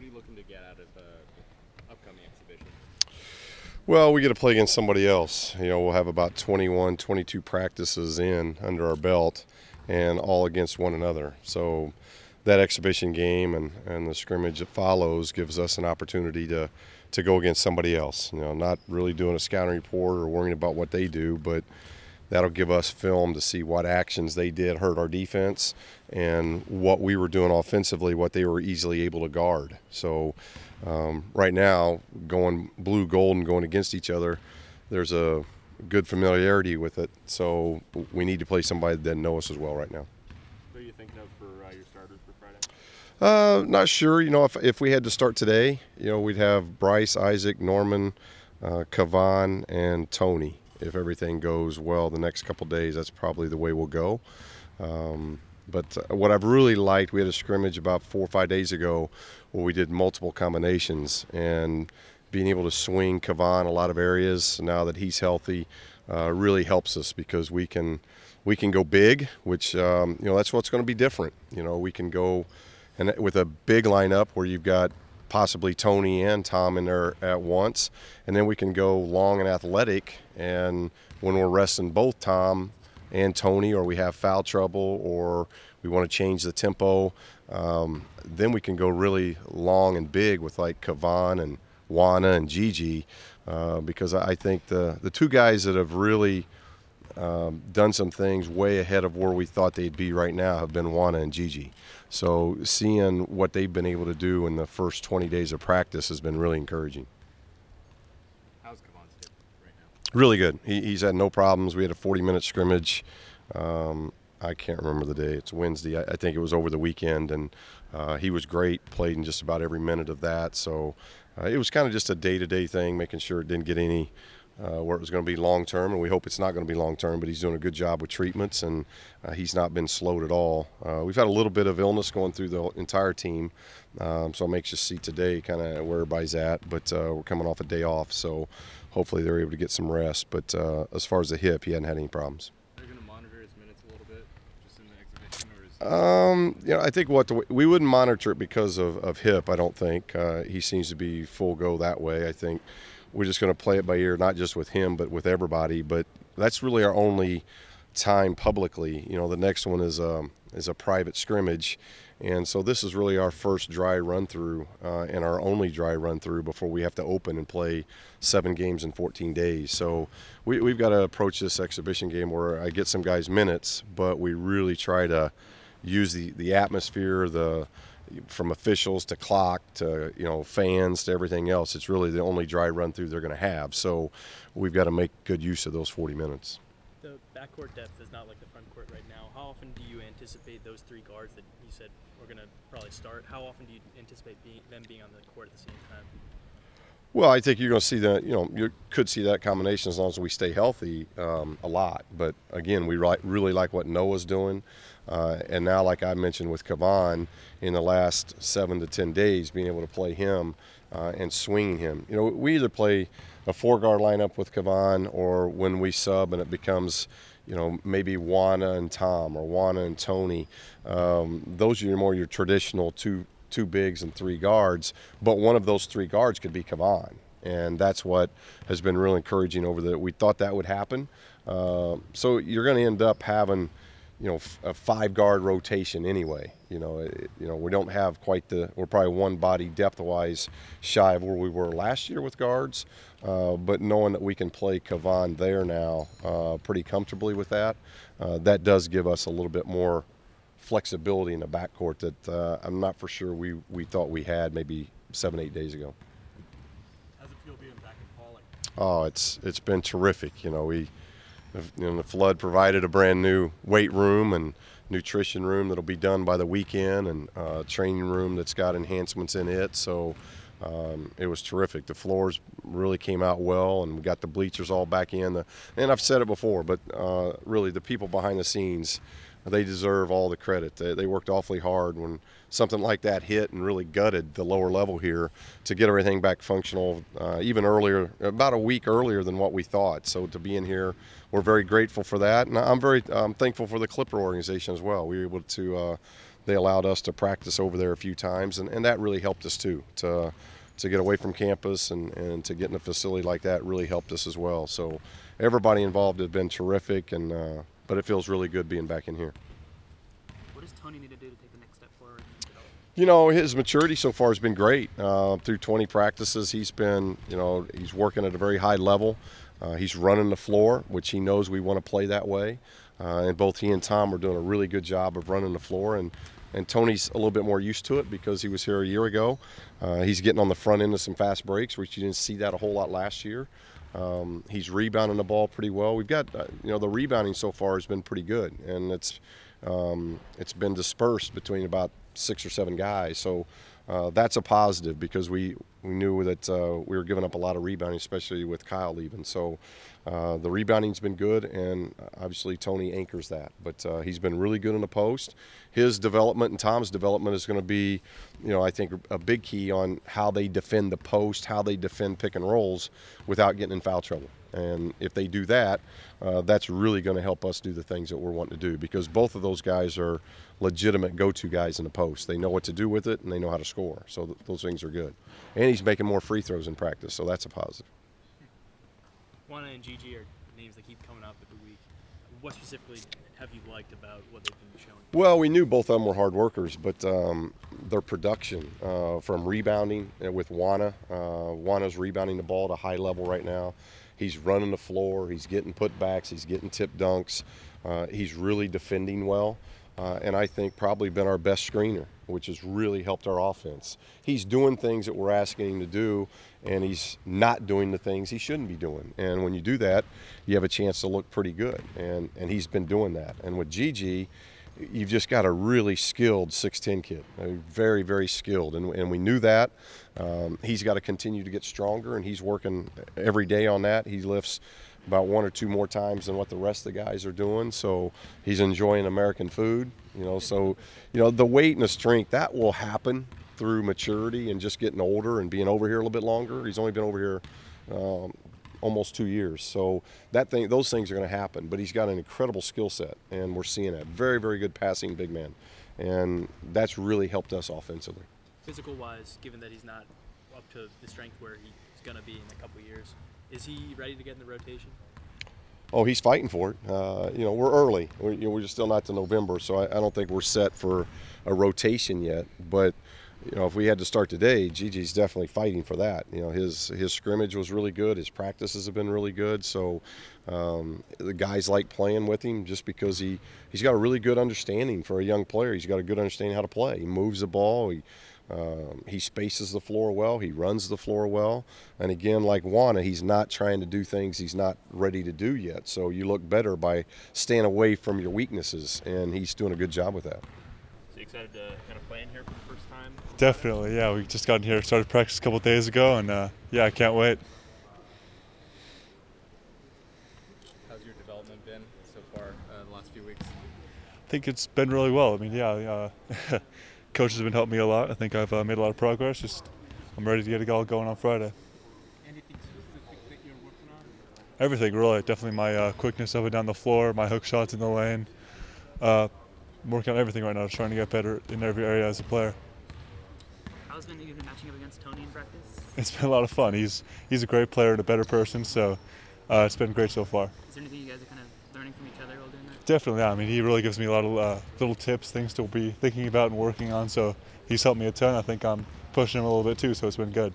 What are you looking to get out of the upcoming exhibition? Well, we get to play against somebody else. We'll have about 21, 22 practices in under our belt, and all against one another. So that exhibition game and the scrimmage that follows gives us an opportunity to go against somebody else. Not really doing a scouting report or worrying about what they do, but that'll give us film to see what actions they did hurt our defense and what we were doing offensively, what they were easily able to guard. So right now, going blue, gold, and going against each other, there's a good familiarity with it. So we need to play somebody that doesn't know us as well right now. Who are you thinking of for your starters for Not sure. If we had to start today, we'd have Bryce, Isaac, Norman, Kavan, and Tony. If everything goes well the next couple days, that's probably the way we'll go. But what I've really liked, we had a scrimmage about 4 or 5 days ago where we did multiple combinations, and being able to swing Kavan a lot of areas now that he's healthy really helps us, because we can go big, which that's what's going to be different. We can go and with a big lineup where you've got possibly Tony and Tom in there at once, and then we can go long and athletic, and when we're resting both Tom and Tony, or we have foul trouble, or we want to change the tempo, then we can go really long and big with like Kavan and Wana and Gigi, because I think the two guys that have really done some things way ahead of where we thought they'd be right now have been Wana and Gigi. So seeing what they've been able to do in the first 20 days of practice has been really encouraging. How's Kavan's hip right now? Really good. He's had no problems. We had a 40-minute scrimmage. I can't remember the day. It's Wednesday. I think it was over the weekend, and he was great. Played in just about every minute of that. So it was kind of just a day-to-day thing, making sure it didn't get any where it was going to be long-term, and we hope it's not going to be long-term, but he's doing a good job with treatments, and he's not been slowed at all. We've had a little bit of illness going through the entire team, so I'm anxious to see today kind of where everybody's at, but we're coming off a day off, so hopefully they're able to get some rest. But as far as the hip, he hadn't had any problems. Are you going to monitor his minutes a little bit just in the exhibition, or is I think we wouldn't monitor it because of hip, I don't think. He seems to be full go that way. I think we're just going to play it by ear, not just with him, but with everybody. But that's really our only time publicly. The next one is a private scrimmage, and so this is really our first dry run through and our only dry run through before we have to open and play 7 games in 14 days. So we've got to approach this exhibition game where I get some guys minutes, but we really try to use the atmosphere, from officials to clock to fans to everything else. It's really the only dry run through they're going to have. So we've got to make good use of those 40 minutes. The backcourt depth is not like the front court right now. How often do you anticipate those 3 guards that you said we're going to probably start? How often do you anticipate them being on the court at the same time? Well, I think you're going to see that. You could see that combination as long as we stay healthy a lot. But again, we really like what Noah's doing, and now, like I mentioned with Kavan, in the last 7 to 10 days, being able to play him and swinging him. We either play a 4-guard lineup with Kavan, or when we sub and it becomes, maybe Wana and Tom or Wana and Tony. Those are more your traditional two bigs and 3 guards, but one of those 3 guards could be Kavan, and that's what has been real encouraging we thought that would happen. So you're going to end up having a 5-guard rotation anyway. We don't have we're probably one body depth-wise shy of where we were last year with guards, but knowing that we can play Kavan there now pretty comfortably with that does give us a little bit more flexibility in the backcourt that I'm not for sure we thought we had maybe 7-8 days ago. how's it feel being back in Pauling? Oh, it's been terrific. The Flood provided a brand new weight room and nutrition room that'll be done by the weekend, and training room that's got enhancements in it. So it was terrific. The floors really came out well, and we got the bleachers all back in. And I've said it before, but really the people behind the scenes, they deserve all the credit. They worked awfully hard when something like that hit and really gutted the lower level here to get everything back functional even earlier, about a week earlier than what we thought. So to be in here, we're very grateful for that. And I'm very thankful for the Clipper organization as well. We were able to they allowed us to practice over there a few times, and that really helped us too. To get away from campus and to get in a facility like that really helped us as well. So everybody involved has been terrific, but it feels really good being back in here. What does Tony need to do to take the next step forward? You know, his maturity so far has been great. Through 20 practices, he's been, he's working at a very high level. He's running the floor, which he knows we want to play that way. And both he and Tom are doing a really good job of running the floor. And Tony's a little bit more used to it because he was here a year ago. He's getting on the front end of some fast breaks, which you didn't see that a whole lot last year. He's rebounding the ball pretty well. We've got, the rebounding so far has been pretty good, and it's been dispersed between about 6 or 7 guys. So that's a positive because we knew that we were giving up a lot of rebounding, especially with Kyle leaving. So the rebounding's been good, and obviously Tony anchors that. But he's been really good in the post. His development and Tom's development is going to be, I think, a big key on how they defend the post, how they defend pick and rolls without getting in foul trouble. And if they do that, that's really going to help us do the things that we're wanting to do, because both of those guys are legitimate go-to guys in the post. They know what to do with it, and they know how to score. So those things are good. And he's making more free throws in practice, so that's a positive. Juana and Gigi are names that keep coming up every week. What specifically have you liked about what they've been showing? Well, we knew both of them were hard workers, but their production from rebounding with Juana. Juana's rebounding the ball at a high level right now. He's running the floor. He's getting putbacks. He's getting tip dunks. He's really defending well. And I think probably been our best screener, which has really helped our offense. He's doing things that we're asking him to do, and he's not doing the things he shouldn't be doing. And when you do that, you have a chance to look pretty good, and he's been doing that. And with Gigi, you've just got a really skilled 6'10" kid, very, very skilled, and we knew that. He's got to continue to get stronger, and he's working every day on that. He lifts about 1 or 2 more times than what the rest of the guys are doing, so he's enjoying American food. So the weight and the strength, that will happen through maturity and just getting older and being over here a little bit longer. He's only been over here almost 2 years, so those things are going to happen. But he's got an incredible skill set, and we're seeing that. Very, very good passing big man, and that's really helped us offensively. Physical-wise, given that he's not up to the strength where he's going to be in a couple years, is he ready to get in the rotation? Oh, he's fighting for it. We're early. We're still not to November, so I don't think we're set for a rotation yet. But if we had to start today, Gigi's definitely fighting for that. His scrimmage was really good. His practices have been really good. So the guys like playing with him just because he's got a really good understanding for a young player. He's got a good understanding how to play. He moves the ball. He spaces the floor well. He runs the floor well. And again, like Juana, he's not trying to do things he's not ready to do yet. So you look better by staying away from your weaknesses, and he's doing a good job with that. So you excited to kind of play in here for the first time? Definitely, yeah. We just got in here, started practice a couple of days ago, and yeah, I can't wait. How's your development been so far the last few weeks? I think it's been really well. I mean, yeah, coaches have been helping me a lot. I think I've made a lot of progress. I'm ready to get it all going on Friday. Anything specific that you're working on? Everything, really. Definitely my quickness up and down the floor, my hook shots in the lane. I'm working on everything right now, trying to get better in every area as a player. How's been even matching up against Tony in practice? It's been a lot of fun. He's a great player and a better person, so it's been great so far. Is there anything you guys are kind of learning from each other while doing that? Definitely, yeah. I mean, he really gives me a lot of little tips, things to be thinking about and working on, so he's helped me a ton. I think I'm pushing him a little bit too, so it's been good.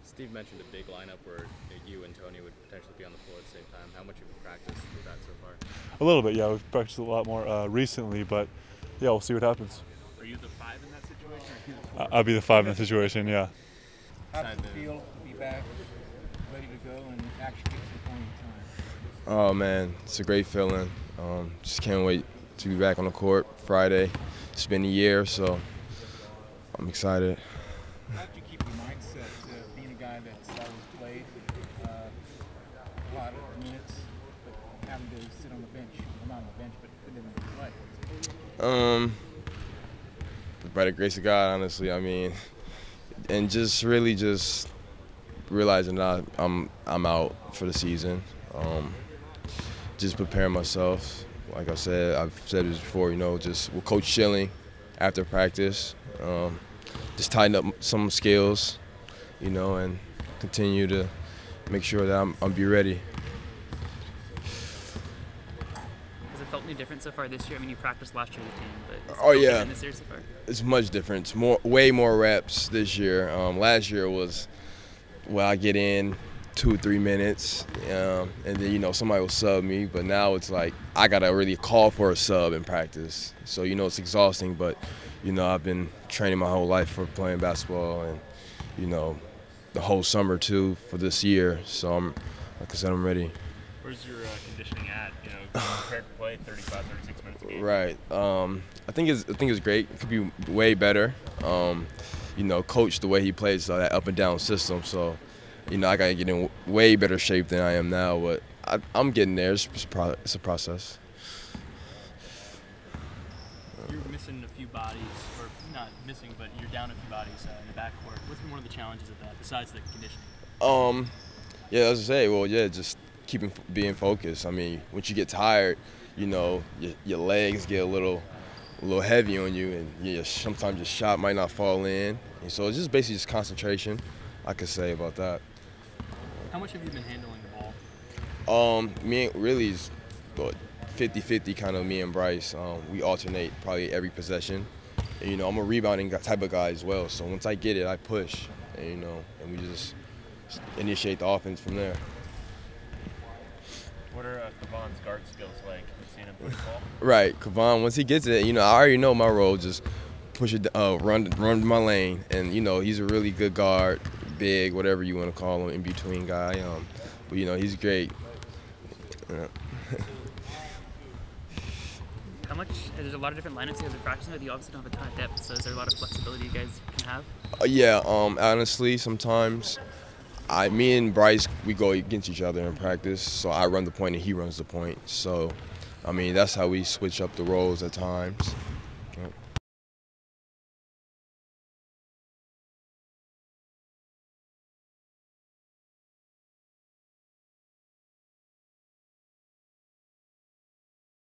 Steve mentioned a big lineup where you and Tony would potentially be on the floor at the same time. How much have you practiced with that so far? A little bit, yeah. We've practiced a lot more recently, but yeah, we'll see what happens. Are you the 5 in that situation, or are you the 4? I'll be the 5 in that situation, yeah. How does it feel to be back, ready to go, and actually get to the point in time? Oh man, it's a great feeling. Just can't wait to be back on the court Friday. It's been a year, so I'm excited. How did you keep your mindset being a guy that's always played a lot of minutes, but having to sit on the bench? Well, not on the bench, but didn't play. By the grace of God, honestly, I mean, and just really just realizing that I'm out for the season. Just preparing myself. Like I said, I've said this before, just with Coach Schilling, after practice. Just tighten up some skills, you know, and continue to make sure that I'm be ready. Has it felt any different so far this year? I mean, you practiced last year with the team, but has it Oh, felt yeah. different this year so far? It's much different. It's way more reps this year. Last year was, well, I get in 2-3 minutes, and then, you know, somebody will sub me. But now it's like I gotta really call for a sub in practice. So, you know, it's exhausting. But, you know, I've been training my whole life for playing basketball, and, you know, the whole summer too for this year. So like I said, I'm ready. Where's your conditioning at? You know, prepared to play 35, 36 minutes a game. Right. I think it's great. It could be way better. You know, coach the way he plays that up and down system. So, you know, I gotta get in way better shape than I am now. But I'm getting there. It's a process. You're missing a few bodies, or not missing, but you're down a few bodies in the backcourt. What's been one of the challenges of that, besides the conditioning? Yeah, as I say, well, yeah, just being focused. I mean, once you get tired, you know, your legs get a little heavy on you, and sometimes your shot might not fall in. And so it's just basically just concentration, I could say about that. How much have you been handling the ball? Me really is 50-50 kind of me and Bryce. We alternate probably every possession. And, you know, I'm a rebounding type of guy as well. So once I get it, I push, and, you know, and we just initiate the offense from there. What are Kavon's guard skills like? You seen him push the ball? Right, Kavon, once he gets it, you know, I already know my role. Just push it, run my lane, and, you know, he's a really good guard, big, whatever you want to call him, in between guy. But, you know, he's great. How much? There's a lot of different lineups you guys are practicing with. You obviously don't have a ton of depth, so is there a lot of flexibility you guys can have? Yeah, honestly, sometimes me and Bryce, we go against each other in practice. So I run the point and he runs the point. So, I mean, that's how we switch up the roles at times.